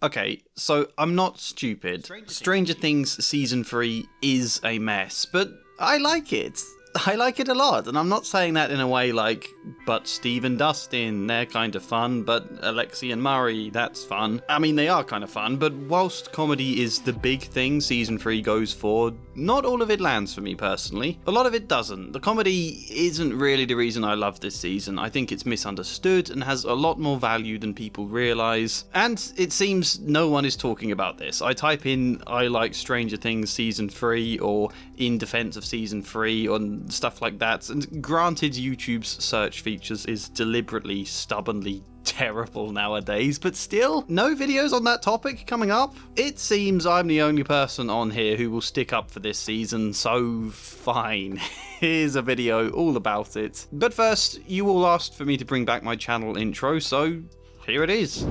Okay, so I'm not stupid. Stranger Things Season 3 is a mess, but I like it. I like it a lot, and I'm not saying that in a way like, but Steve and Dustin, they're kind of fun, but Alexi and Murray, that's fun. I mean, they are kind of fun, but whilst comedy is the big thing Season 3 goes for, not all of it lands for me personally. A lot of it doesn't. The comedy isn't really the reason I love this season. I think it's misunderstood and has a lot more value than people realise. And it seems no one is talking about this. I type in I like Stranger Things Season 3 or in defense of Season 3 or stuff like that. And granted, YouTube's search features is deliberately, stubbornly terrible nowadays, but still, no videos on that topic coming up? It seems I'm the only person on here who will stick up for this season, so fine. Here's a video all about it. But first, you all asked for me to bring back my channel intro, so here it is.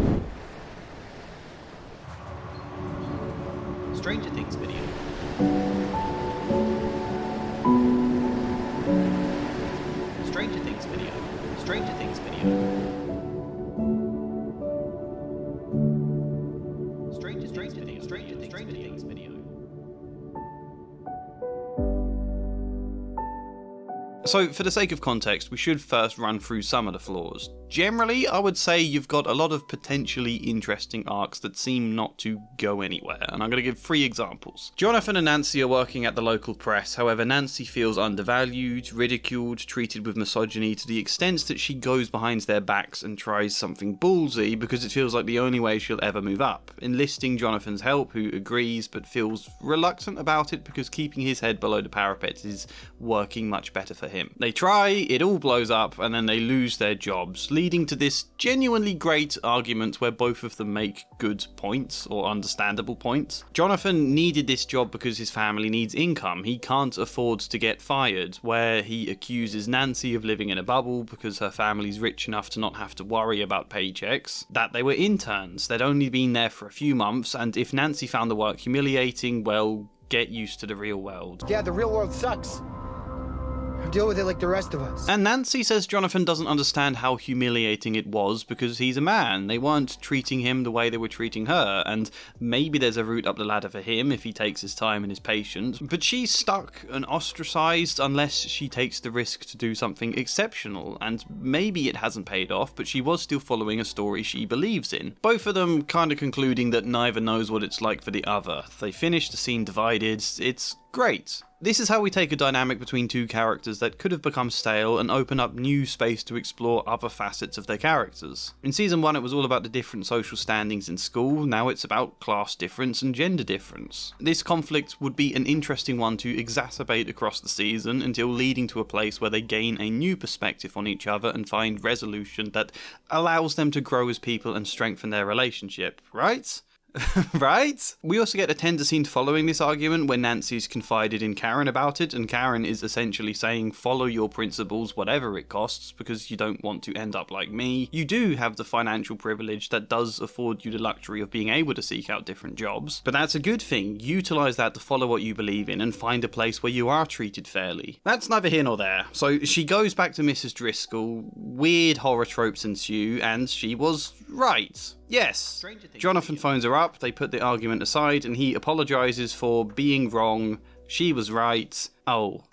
Stranger Things video. Stranger Things video. Stranger Things video. Stranger Things video. So, for the sake of context, we should first run through some of the flaws. Generally, I would say you've got a lot of potentially interesting arcs that seem not to go anywhere, and I'm going to give 3 examples. Jonathan and Nancy are working at the local press, however Nancy feels undervalued, ridiculed, treated with misogyny to the extent that she goes behind their backs and tries something ballsy because it feels like the only way she'll ever move up, enlisting Jonathan's help, who agrees but feels reluctant about it because keeping his head below the parapet is working much better for him. They try, it all blows up, and then they lose their jobs, leading to this genuinely great argument where both of them make good points, or understandable points. Jonathan needed this job because his family needs income. He can't afford to get fired, where he accuses Nancy of living in a bubble because her family's rich enough to not have to worry about paychecks. That they were interns, they'd only been there for a few months, and if Nancy found the work humiliating, well, get used to the real world. Yeah, the real world sucks. Deal with it like the rest of us. And Nancy says Jonathan doesn't understand how humiliating it was because he's a man. They weren't treating him the way they were treating her, and maybe there's a route up the ladder for him if he takes his time and is patient, but she's stuck and ostracised unless she takes the risk to do something exceptional, and maybe it hasn't paid off, but she was still following a story she believes in. Both of them kind of concluding that neither knows what it's like for the other. They finish the scene divided. It's great. This is how we take a dynamic between two characters that could have become stale and open up new space to explore other facets of their characters. In season 1 it was all about the different social standings in school, now it's about class difference and gender difference. This conflict would be an interesting one to exacerbate across the season until leading to a place where they gain a new perspective on each other and find resolution that allows them to grow as people and strengthen their relationship, right? Right? We also get a tender scene following this argument where Nancy's confided in Karen about it, and Karen is essentially saying follow your principles whatever it costs because you don't want to end up like me. You do have the financial privilege that does afford you the luxury of being able to seek out different jobs, but that's a good thing. Utilise that to follow what you believe in and find a place where you are treated fairly. That's neither here nor there. So she goes back to Mrs. Driscoll, weird horror tropes ensue, and she was right. Yes, Jonathan phones her up, they put the argument aside, and he apologises for being wrong. She was right. Oh.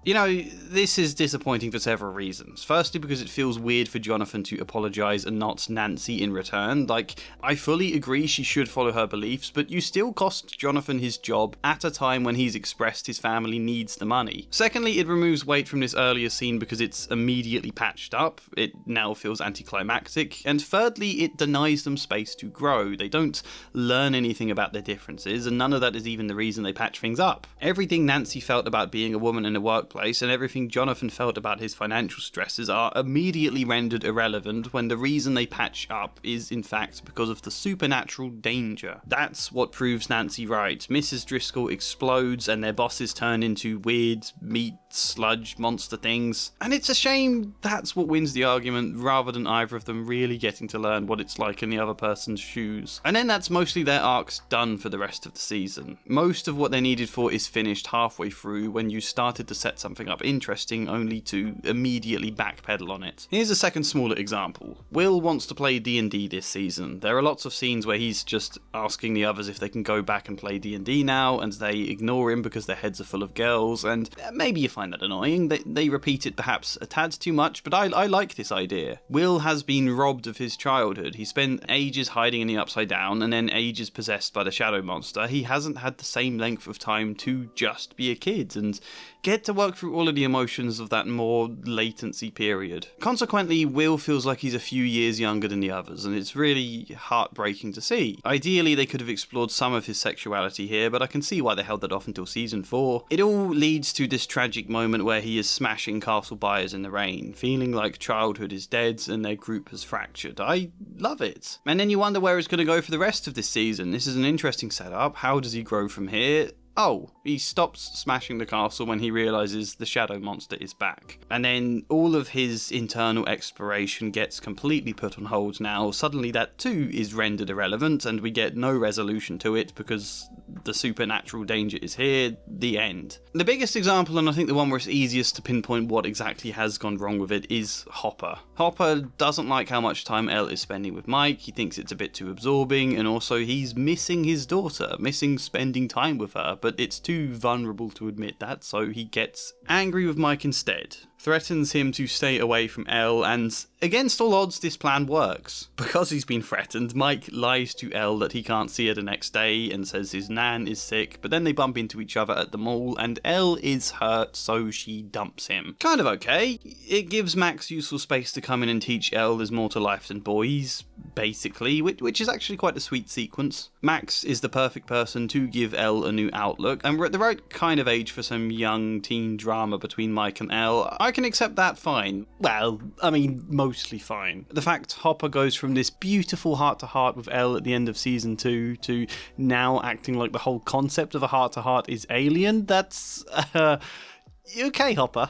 You know, this is disappointing for several reasons. Firstly, because it feels weird for Jonathan to apologise and not Nancy in return. Like, I fully agree she should follow her beliefs, but you still cost Jonathan his job at a time when he's expressed his family needs the money. Secondly, it removes weight from this earlier scene because it's immediately patched up. It now feels anticlimactic. And thirdly, it denies them space to grow. They don't learn anything about their differences, and none of that is even the reason they patch things up. Everything Nancy felt about being a woman in a workplace and everything Jonathan felt about his financial stresses are immediately rendered irrelevant when the reason they patch up is in fact because of the supernatural danger. That's what proves Nancy right. Mrs. Driscoll explodes and their bosses turn into weird meat sludge monster things, and it's a shame that's what wins the argument rather than either of them really getting to learn what it's like in the other person's shoes. And then that's mostly their arcs done for the rest of the season. Most of what they needed for is finished halfway through when you started to set something up interesting only to immediately backpedal on it. Here's a second smaller example. Will wants to play D&D this season. There are lots of scenes where he's just asking the others if they can go back and play D&D now, and they ignore him because their heads are full of girls, and maybe you find that annoying. They repeat it perhaps a tad too much, but I like this idea. Will has been robbed of his childhood. He spent ages hiding in the Upside Down, and then ages possessed by the Shadow Monster. He hasn't had the same length of time to just be a kid, and get to work through all of the emotions of that more latency period. Consequently, Will feels like he's a few years younger than the others, and it's really heartbreaking to see. Ideally, they could have explored some of his sexuality here, but I can see why they held that off until season 4. It all leads to this tragic moment where he is smashing castle buyers in the rain, feeling like childhood is dead and their group has fractured. I love it. And then you wonder where it's going to go for the rest of this season. This is an interesting setup. How does he grow from here? Oh, he stops smashing the castle when he realises the Shadow Monster is back. And then all of his internal exploration gets completely put on hold now. Suddenly that too is rendered irrelevant, and we get no resolution to it because the supernatural danger is here. The end. The biggest example, and I think the one where it's easiest to pinpoint what exactly has gone wrong with it, is Hopper. Hopper doesn't like how much time Elle is spending with Mike. He thinks it's a bit too absorbing, and also he's missing his daughter, missing spending time with her, but it's too vulnerable to admit that, so he gets angry with Mike instead. Threatens him to stay away from Elle, and against all odds this plan works. Because he's been threatened, Mike lies to Elle that he can't see her the next day and says his nan is sick, but then they bump into each other at the mall and Elle is hurt, so she dumps him. Kind of okay. It gives Max useful space to come in and teach Elle there's more to life than boys, basically, which is actually quite a sweet sequence. Max is the perfect person to give Elle a new outlook, and we're at the right kind of age for some young teen drama between Mike and Elle. I can accept that fine. Well, I mean, mostly fine. The fact Hopper goes from this beautiful heart-to-heart with Elle at the end of season 2 to now acting like the whole concept of a heart-to-heart is alien, that's... okay, Hopper.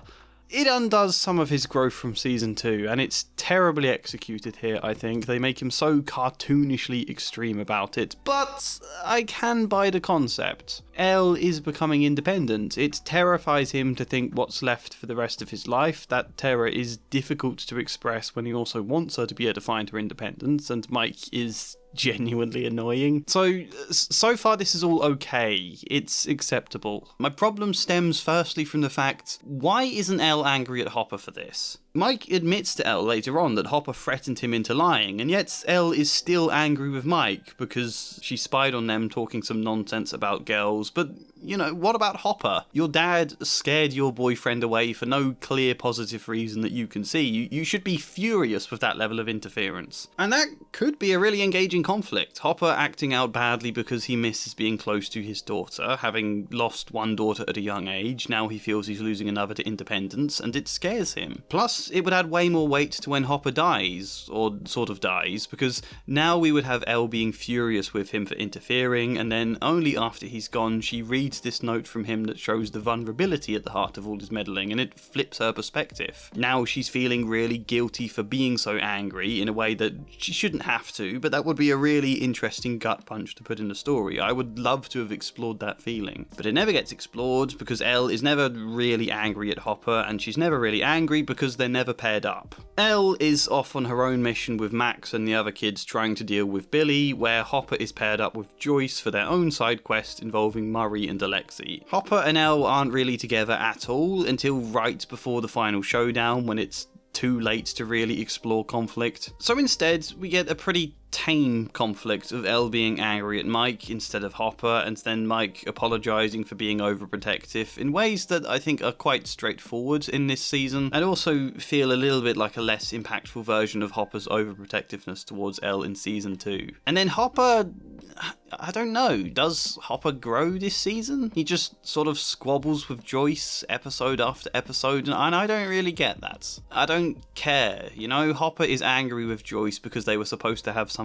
It undoes some of his growth from season 2, and it's terribly executed here, I think. They make him so cartoonishly extreme about it, but I can buy the concept. Elle is becoming independent. It terrifies him to think what's left for the rest of his life. That terror is difficult to express when he also wants her to be able to find her independence, and Mike is genuinely annoying. So far this is all okay. It's acceptable. My problem stems firstly from the fact, why isn't Elle angry at Hopper for this? Mike admits to Elle later on that Hopper threatened him into lying, and yet Elle is still angry with Mike because she spied on them talking some nonsense about girls. But, you know, what about Hopper? Your dad scared your boyfriend away for no clear positive reason that you can see. You should be furious with that level of interference. And that could be a really engaging conflict. Hopper acting out badly because he misses being close to his daughter, having lost one daughter at a young age. Now he feels he's losing another to independence, and it scares him. Plus, it would add way more weight to when Hopper dies, or sort of dies, because now we would have Elle being furious with him for interfering, and then only after he's gone she reads this note from him that shows the vulnerability at the heart of all his meddling, and it flips her perspective. Now she's feeling really guilty for being so angry in a way that she shouldn't have to, but that would be a really interesting gut punch to put in the story. I would love to have explored that feeling. But it never gets explored because Elle is never really angry at Hopper, and she's never really angry because they're never paired up. Elle is off on her own mission with Max and the other kids trying to deal with Billy, where Hopper is paired up with Joyce for their own side quest involving Murray and Alexi. Hopper and Elle aren't really together at all until right before the final showdown, when it's too late to really explore conflict. So instead, we get a pretty tame conflict of Elle being angry at Mike instead of Hopper, and then Mike apologising for being overprotective in ways that I think are quite straightforward in this season, and also feel a little bit like a less impactful version of Hopper's overprotectiveness towards Elle in season 2. And then Hopper, I don't know, does Hopper grow this season? He just sort of squabbles with Joyce episode after episode, and I don't really get that. I don't care, you know. Hopper is angry with Joyce because they were supposed to have something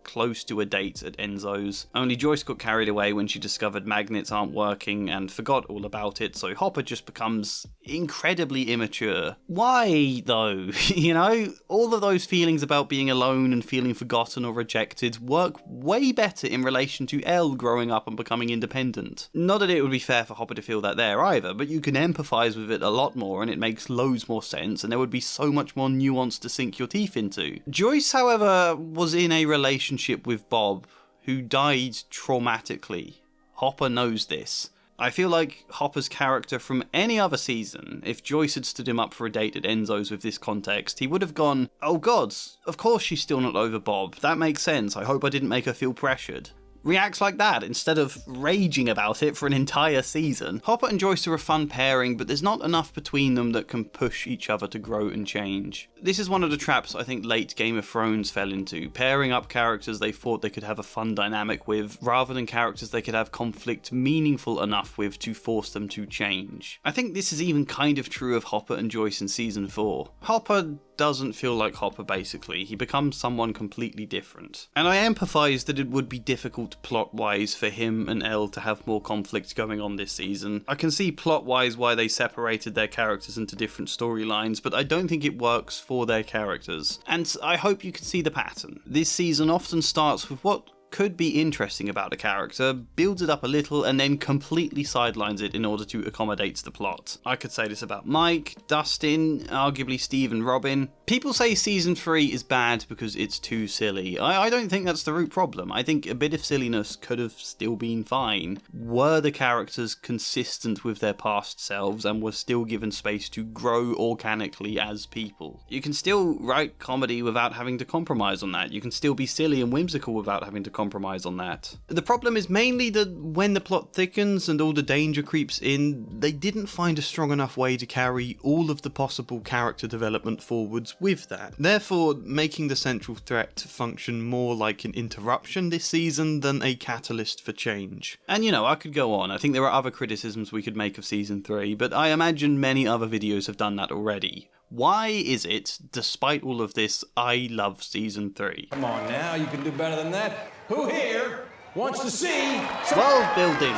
close to a date at Enzo's, only Joyce got carried away when she discovered magnets aren't working and forgot all about it, so Hopper just becomes incredibly immature. Why, though? You know, all of those feelings about being alone and feeling forgotten or rejected work way better in relation relation to Elle growing up and becoming independent. Not that it would be fair for Hopper to feel that there either, but you can empathise with it a lot more and it makes loads more sense and there would be so much more nuance to sink your teeth into. Joyce, however, was in a relationship with Bob, who died traumatically. Hopper knows this. I feel like Hopper's character from any other season, if Joyce had stood him up for a date at Enzo's with this context, he would have gone, "Oh gods, of course she's still not over Bob. That makes sense. I hope I didn't make her feel pressured." Reacts like that instead of raging about it for an entire season. Hopper and Joyce are a fun pairing, but there's not enough between them that can push each other to grow and change. This is one of the traps I think late Game of Thrones fell into, pairing up characters they thought they could have a fun dynamic with, rather than characters they could have conflict meaningful enough with to force them to change. I think this is even kind of true of Hopper and Joyce in Season 4. Hopper doesn't feel like Hopper basically, he becomes someone completely different. And I empathise that it would be difficult plot-wise for him and Elle to have more conflict going on this season. I can see plot-wise why they separated their characters into different storylines, but I don't think it works for their characters. And I hope you can see the pattern. This season often starts with what could be interesting about a character, builds it up a little, and then completely sidelines it in order to accommodate the plot. I could say this about Mike, Dustin, arguably Steve and Robin. People say Season 3 is bad because it's too silly. I don't think that's the root problem. I think a bit of silliness could have still been fine. Were the characters consistent with their past selves and were still given space to grow organically as people. You can still write comedy without having to compromise on that. You can still be silly and whimsical without having to compromise on that. The problem is mainly that when the plot thickens and all the danger creeps in, they didn't find a strong enough way to carry all of the possible character development forwards with that. Therefore, making the central threat function more like an interruption this season than a catalyst for change. And you know, I could go on. I think there are other criticisms we could make of Season 3, but I imagine many other videos have done that already. Why is it, despite all of this, I love Season 3? Come on now, you can do better than that. Who here wants to see world building?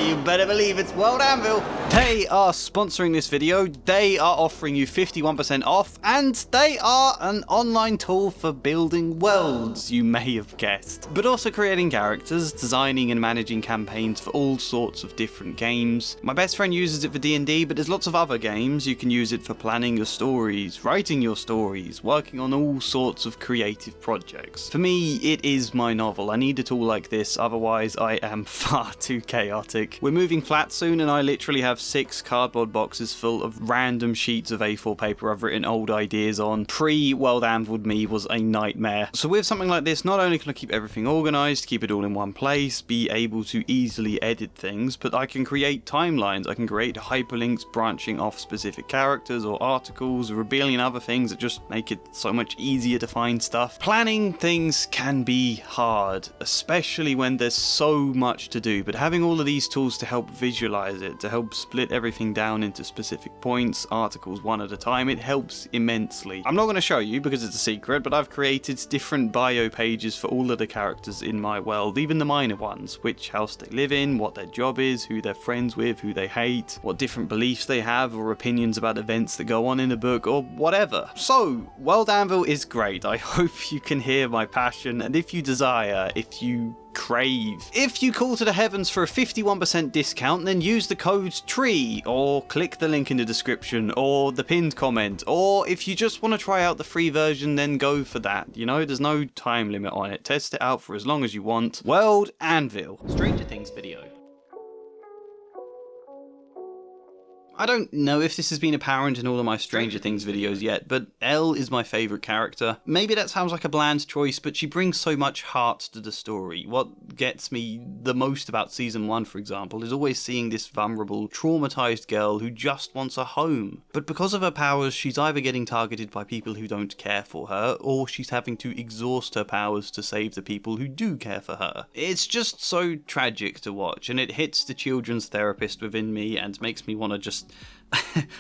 You better believe it's World Anvil. They are sponsoring this video, they are offering you 51% off, and they are an online tool for building worlds, you may have guessed. But also creating characters, designing and managing campaigns for all sorts of different games. My best friend uses it for D&D, but there's lots of other games. You can use it for planning your stories, writing your stories, working on all sorts of creative projects. For me, it is my novel. I need a tool like this, otherwise I am far too chaotic. We're moving flat soon and I literally have 6 cardboard boxes full of random sheets of A4 paper I've written old ideas on. Pre-World Anviled me was a nightmare. So with something like this, not only can I keep everything organised, keep it all in one place, be able to easily edit things, but I can create timelines, I can create hyperlinks branching off specific characters or articles or a billion other things that just make it so much easier to find stuff. Planning things can be hard, especially when there's so much to do, but having all of these tools to help visualize it, to help split everything down into specific points, articles one at a time, it helps immensely. I'm not going to show you because it's a secret, but I've created different bio pages for all of the characters in my world, even the minor ones, which house they live in, what their job is, who they're friends with, who they hate, what different beliefs they have or opinions about events that go on in the book or whatever. So, World Anvil is great. I hope you can hear my passion, and if you desire, if you crave. If you call to the heavens for a 51% discount, then use the code TREE, or click the link in the description, or the pinned comment, or if you just want to try out the free version, then go for that. You know, there's no time limit on it. Test it out for as long as you want. World Anvil. Stranger Things video. I don't know if this has been apparent in all of my Stranger Things videos yet, but Elle is my favourite character. Maybe that sounds like a bland choice, but she brings so much heart to the story. What gets me the most about Season 1, for example, is always seeing this vulnerable, traumatised girl who just wants a home. But because of her powers, she's either getting targeted by people who don't care for her, or she's having to exhaust her powers to save the people who do care for her. It's just so tragic to watch, and it hits the children's therapist within me and makes me want to just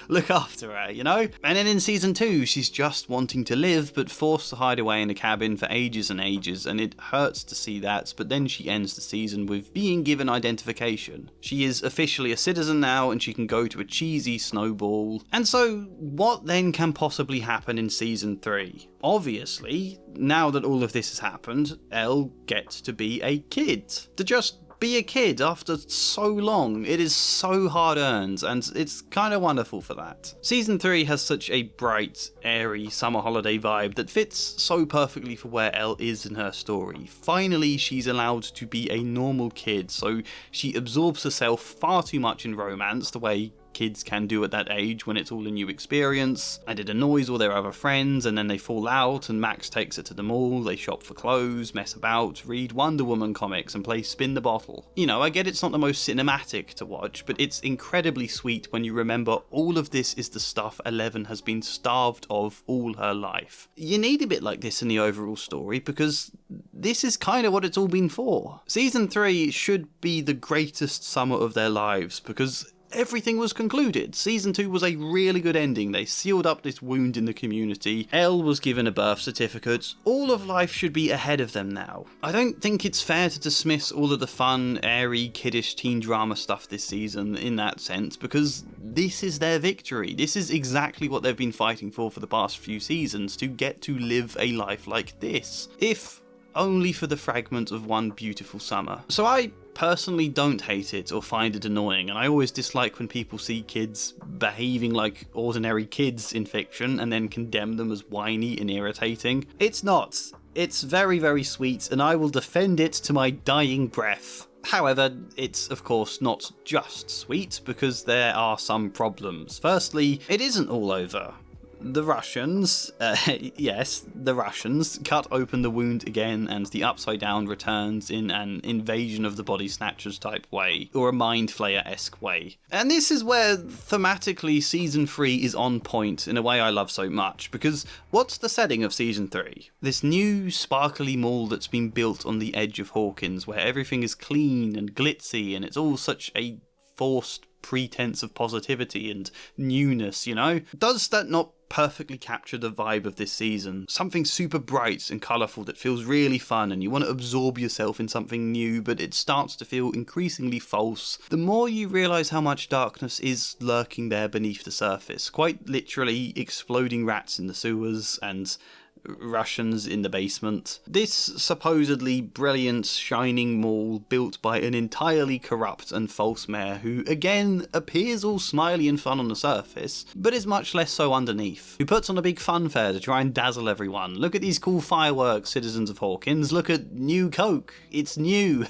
look after her, you know? And then in season 2, she's just wanting to live, but forced to hide away in a cabin for ages and ages, and it hurts to see that, but then she ends the season with being given identification. She is officially a citizen now, and she can go to a cheesy snowball. And so, what then can possibly happen in season 3? Obviously, now that all of this has happened, Elle gets to be a kid. To just be a kid after so long. It is so hard earned, and it's kind of wonderful for that. Season 3 has such a bright, airy summer holiday vibe that fits so perfectly for where Elle is in her story. Finally, she's allowed to be a normal kid, so she absorbs herself far too much in romance, the way kids can do at that age when it's all a new experience, and it annoys all their other friends, and then they fall out, and Max takes her to the mall, they shop for clothes, mess about, read Wonder Woman comics, and play Spin the Bottle. You know, I get it's not the most cinematic to watch, but it's incredibly sweet when you remember all of this is the stuff Eleven has been starved of all her life. You need a bit like this in the overall story, because this is kind of what it's all been for. Season 3 should be the greatest summer of their lives, because everything was concluded. Season 2 was a really good ending. They sealed up this wound in the community. Elle was given a birth certificate. All of life should be ahead of them now. I don't think it's fair to dismiss all of the fun, airy, kiddish teen drama stuff this season in that sense, because this is their victory. This is exactly what they've been fighting for the past few seasons, to get to live a life like this. If only for the fragment of one beautiful summer. So I personally don't hate it or find it annoying, and I always dislike when people see kids behaving like ordinary kids in fiction and then condemn them as whiny and irritating. It's not. It's very, very sweet, and I will defend it to my dying breath. However, it's of course not just sweet, because there are some problems. Firstly, it isn't all over. The Russians, yes, the Russians, cut open the wound again, and the Upside Down returns in an Invasion of the Body Snatchers type way, or a Mind Flayer-esque way. And this is where, thematically, Season 3 is on point in a way I love so much, because what's the setting of Season 3? This new, sparkly mall that's been built on the edge of Hawkins, where everything is clean and glitzy, and it's all such a forced pretense of positivity and newness, you know? Does that not perfectly capture the vibe of this season? Something super bright and colourful that feels really fun, and you want to absorb yourself in something new, but it starts to feel increasingly false the more you realise how much darkness is lurking there beneath the surface. Quite literally exploding rats in the sewers and Russians in the basement. This supposedly brilliant, shining mall built by an entirely corrupt and false mayor who, again, appears all smiley and fun on the surface, but is much less so underneath. Who puts on a big funfair to try and dazzle everyone. Look at these cool fireworks, citizens of Hawkins. Look at new Coke. It's new.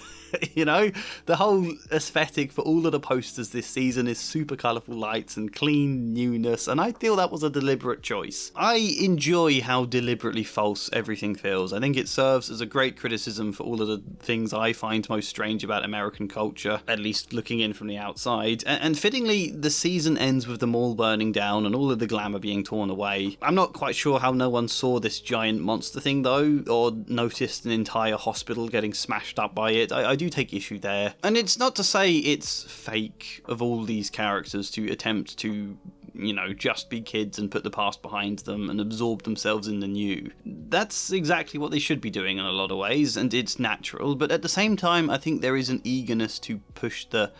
You know, the whole aesthetic for all of the posters this season is super colourful lights and clean newness, and I feel that was a deliberate choice. I enjoy how deliberately false everything feels. I think it serves as a great criticism for all of the things I find most strange about American culture, at least looking in from the outside. And fittingly, the season ends with the mall burning down and all of the glamour being torn away. I'm not quite sure how no one saw this giant monster thing though, or noticed an entire hospital getting smashed up by it. I do take issue there. And it's not to say it's fake of all these characters to attempt to, you know, just be kids and put the past behind them and absorb themselves in the new. That's exactly what they should be doing in a lot of ways, and it's natural, but at the same time I think there is an eagerness to push the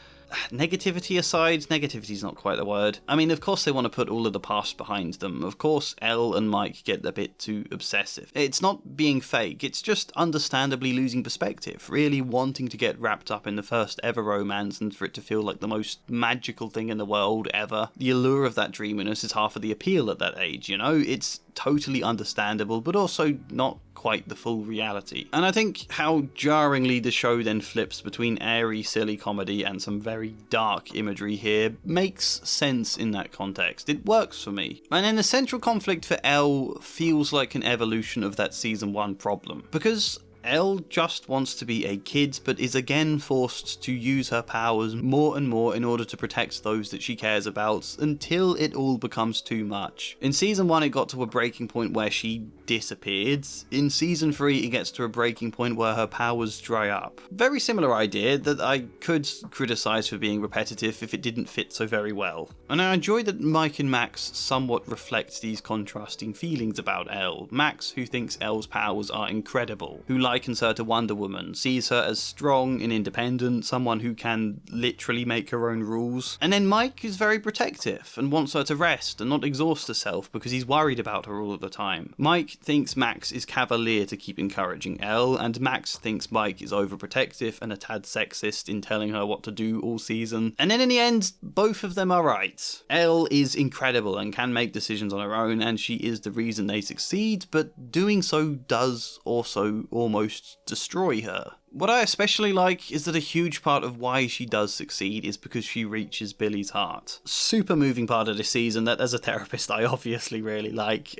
negativity aside. Negativity's not quite the word. I mean, of course they want to put all of the past behind them. Of course Elle and Mike get a bit too obsessive. It's not being fake, it's just understandably losing perspective, really wanting to get wrapped up in the first ever romance and for it to feel like the most magical thing in the world ever. The allure of that dreaminess is half of the appeal at that age, you know? It's totally understandable, but also not quite the full reality. And I think how jarringly the show then flips between airy, silly comedy and some very dark imagery here makes sense in that context. It works for me. And then the central conflict for Elle feels like an evolution of that season 1 problem. Because Elle just wants to be a kid, but is again forced to use her powers more and more in order to protect those that she cares about, until it all becomes too much. In season 1 it got to a breaking point where she disappeared. In season 3 it gets to a breaking point where her powers dry up. Very similar idea that I could criticise for being repetitive if it didn't fit so very well. And I enjoy that Mike and Max somewhat reflect these contrasting feelings about Elle. Max, who thinks Elle's powers are incredible, who likens her to Wonder Woman, sees her as strong and independent, someone who can literally make her own rules. And then Mike is very protective and wants her to rest and not exhaust herself because he's worried about her all of the time. Mike thinks Max is cavalier to keep encouraging Elle, and Max thinks Mike is overprotective and a tad sexist in telling her what to do all season. And then in the end, both of them are right. Elle is incredible and can make decisions on her own, and she is the reason they succeed, but doing so does also almost destroy her. What I especially like is that a huge part of why she does succeed is because she reaches Billy's heart. Super moving part of this season that as a therapist I obviously really like.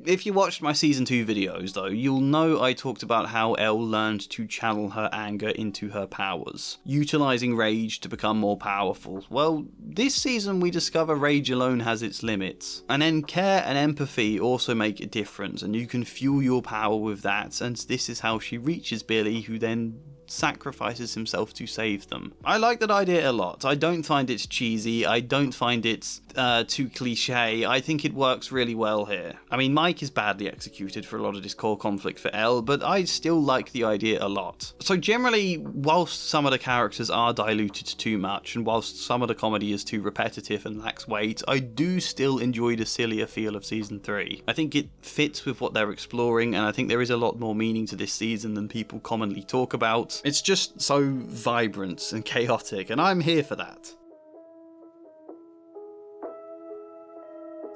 If you watched my season 2 videos though, you'll know I talked about how Elle learned to channel her anger into her powers, utilising rage to become more powerful. Well, this season we discover rage alone has its limits, and then care and empathy also make a difference, and you can fuel your power with that, and this is how she reaches Billy, who then sacrifices himself to save them. I like that idea a lot. I don't find it cheesy, I don't find it too cliche. I think it works really well here. I mean, Mike is badly executed for a lot of this core conflict for Elle, but I still like the idea a lot. So generally, whilst some of the characters are diluted too much, and whilst some of the comedy is too repetitive and lacks weight, I do still enjoy the sillier feel of season 3. I think it fits with what they're exploring, and I think there is a lot more meaning to this season than people commonly talk about. It's just so vibrant and chaotic, and I'm here for that.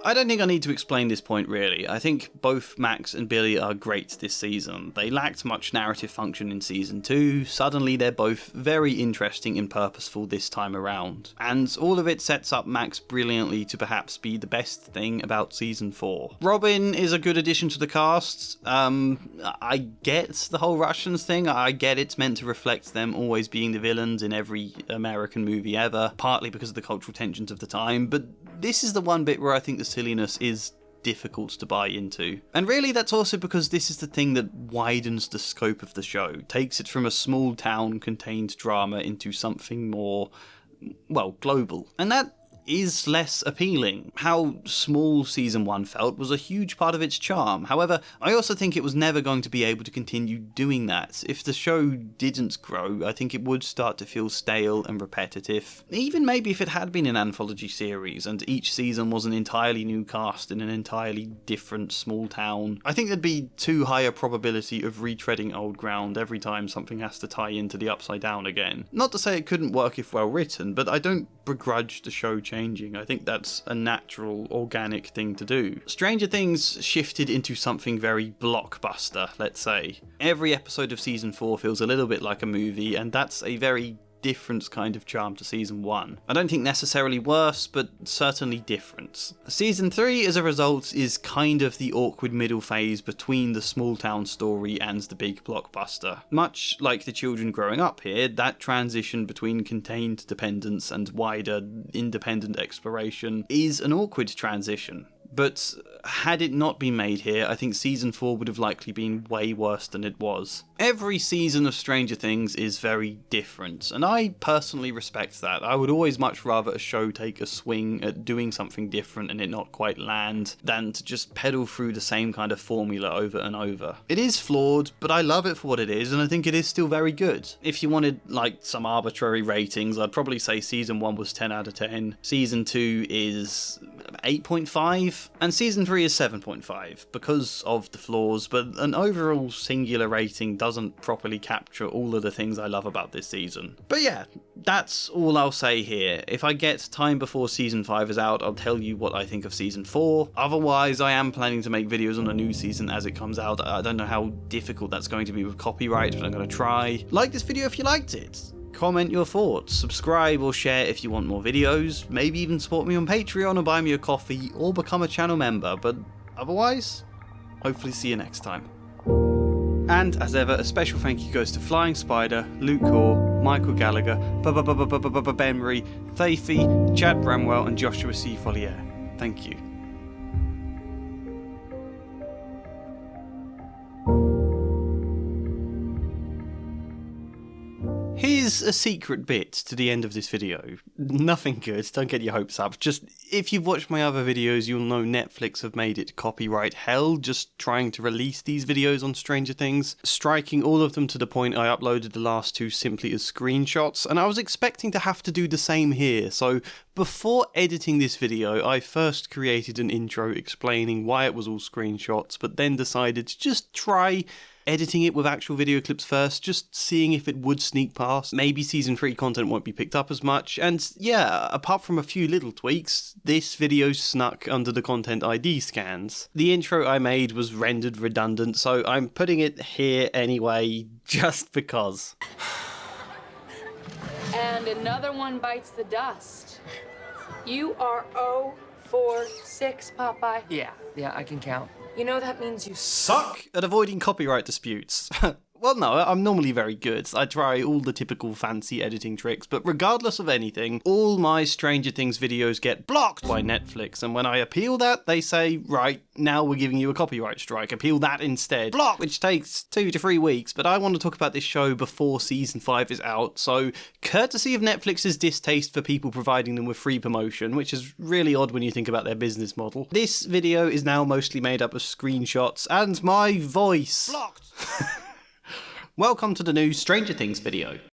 I don't think I need to explain this point really. I think both Max and Billy are great this season. They lacked much narrative function in season 2, suddenly they're both very interesting and purposeful this time around. And all of it sets up Max brilliantly to perhaps be the best thing about season 4. Robin is a good addition to the cast. I get the whole Russians thing, I get it's meant to reflect them always being the villains in every American movie ever, partly because of the cultural tensions of the time, but this is the one bit where I think the silliness is difficult to buy into. And really that's also because this is the thing that widens the scope of the show, takes it from a small town contained drama into something more, well, global. And that is less appealing. How small season 1 felt was a huge part of its charm. However, I also think it was never going to be able to continue doing that. If the show didn't grow, I think it would start to feel stale and repetitive. Even maybe if it had been an anthology series and each season was an entirely new cast in an entirely different small town, I think there'd be too high a probability of retreading old ground every time something has to tie into the Upside Down again. Not to say it couldn't work if well written, but I don't begrudge the show changing. I think that's a natural, organic thing to do. Stranger Things shifted into something very blockbuster, let's say. Every episode of season 4 feels a little bit like a movie, and that's a very different kind of charm to season 1. I don't think necessarily worse, but certainly different. Season 3, as a result, is kind of the awkward middle phase between the small town story and the big blockbuster. Much like the children growing up here, that transition between contained dependence and wider independent exploration is an awkward transition. But had it not been made here, I think season 4 would have likely been way worse than it was. Every season of Stranger Things is very different, and I personally respect that. I would always much rather a show take a swing at doing something different and it not quite land, than to just pedal through the same kind of formula over and over. It is flawed, but I love it for what it is, and I think it is still very good. If you wanted, like, some arbitrary ratings, I'd probably say season 1 was 10 out of 10, season 2 is 8.5, and season 3 is 7.5, because of the flaws, but an overall singular rating doesn't properly capture all of the things I love about this season. But yeah, that's all I'll say here. If I get time before season 5 is out, I'll tell you what I think of season 4. Otherwise, I am planning to make videos on the new season as it comes out. I don't know how difficult that's going to be with copyright, but I'm going to try. Like this video if you liked it. Comment your thoughts, subscribe or share if you want more videos, maybe even support me on Patreon or buy me a coffee or become a channel member, but otherwise, hopefully see you next time. And as ever, a special thank you goes to Flying Spider, Luke Hoare, Michael Gallagher, Benry, Thafey, Chad Bramwell, and Joshua C. Follier. Thank you. Here's a secret bit to the end of this video. Nothing good, don't get your hopes up. Just, if you've watched my other videos, you'll know Netflix have made it copyright hell just trying to release these videos on Stranger Things, striking all of them to the point I uploaded the last two simply as screenshots, and I was expecting to have to do the same here, so before editing this video, I first created an intro explaining why it was all screenshots, but then decided to just try editing it with actual video clips first, just seeing if it would sneak past. Maybe season 3 content won't be picked up as much, and yeah, apart from a few little tweaks, this video snuck under the content ID scans. The intro I made was rendered redundant, so I'm putting it here anyway, just because. And another one bites the dust. You are 0 for 6, Popeye. Yeah, I can count. You know that means you Suck at avoiding copyright disputes. Well, no, I'm normally very good. I try all the typical fancy editing tricks, but regardless of anything, all my Stranger Things videos get blocked by Netflix, and when I appeal that, they say, right, now we're giving you a copyright strike, appeal that instead. Block! Which takes 2 to 3 weeks, but I want to talk about this show before season 5 is out, so courtesy of Netflix's distaste for people providing them with free promotion, which is really odd when you think about their business model, this video is now mostly made up of screenshots and my voice. Blocked! Welcome to the new Stranger Things video.